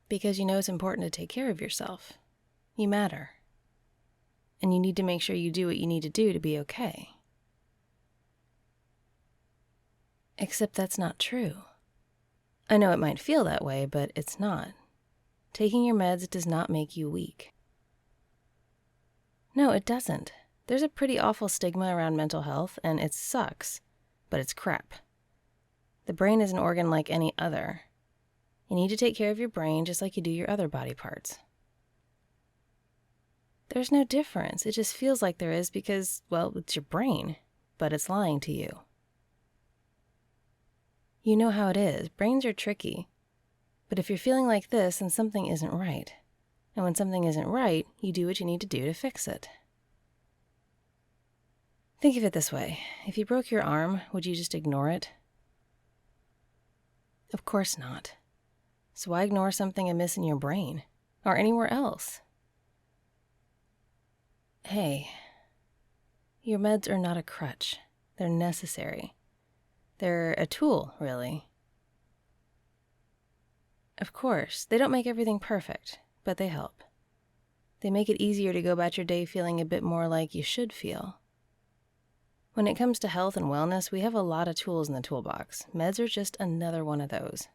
Because you know it's important to take care of yourself. You matter. And you need to make sure you do what you need to do to be okay. Except that's not true. I know it might feel that way, but it's not. Taking your meds does not make you weak. No, it doesn't. There's a pretty awful stigma around mental health, and it sucks, but it's crap. The brain is an organ like any other. You need to take care of your brain just like you do your other body parts. There's no difference. It just feels like there is because, well, it's your brain, but it's lying to you. You know how it is. Brains are tricky. But if you're feeling like this, then something isn't right. And when something isn't right, you do what you need to do to fix it. Think of it this way. If you broke your arm, would you just ignore it? Of course not. So why ignore something amiss in your brain? Or anywhere else? Hey, your meds are not a crutch. They're necessary. They're a tool, really. Of course, they don't make everything perfect, but they help. They make it easier to go about your day feeling a bit more like you should feel. When it comes to health and wellness, we have a lot of tools in the toolbox. Meds are just another one of those.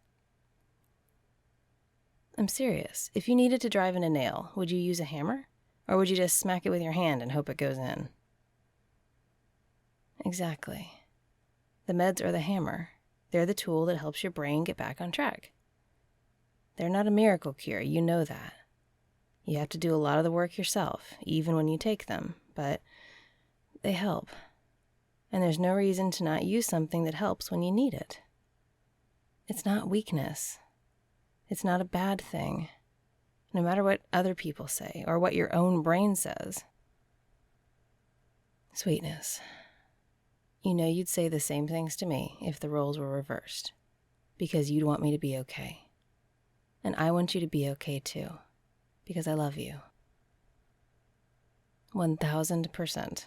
I'm serious. If you needed to drive in a nail, would you use a hammer? Or would you just smack it with your hand and hope it goes in? Exactly. The meds are the hammer. They're the tool that helps your brain get back on track. They're not a miracle cure, you know that. You have to do a lot of the work yourself, even when you take them, but they help. And there's no reason to not use something that helps when you need it. It's not weakness. It's not a bad thing, no matter what other people say or what your own brain says. Sweetness. You know you'd say the same things to me if the roles were reversed, because you'd want me to be okay. And I want you to be okay too, because I love you. 1000%.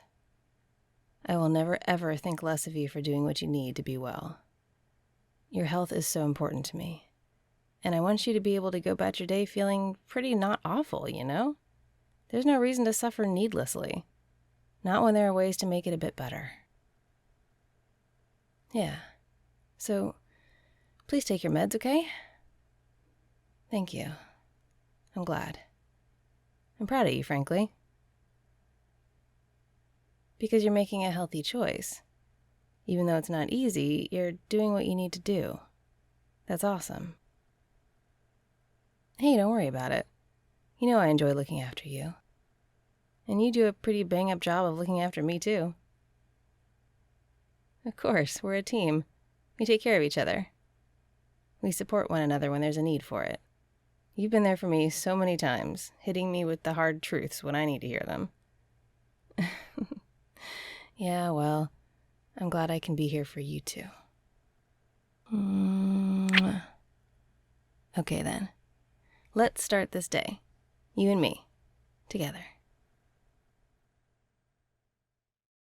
I will never ever think less of you for doing what you need to be well. Your health is so important to me. And I want you to be able to go about your day feeling pretty not awful, you know? There's no reason to suffer needlessly. Not when there are ways to make it a bit better. Yeah. So, please take your meds, okay? Thank you. I'm glad. I'm proud of you, frankly. Because you're making a healthy choice. Even though it's not easy, you're doing what you need to do. That's awesome. Hey, don't worry about it. You know I enjoy looking after you. And you do a pretty bang-up job of looking after me, too. Of course, we're a team. We take care of each other. We support one another when there's a need for it. You've been there for me so many times, hitting me with the hard truths when I need to hear them. Yeah, well, I'm glad I can be here for you, too. Okay, then. Let's start this day. You and me. Together.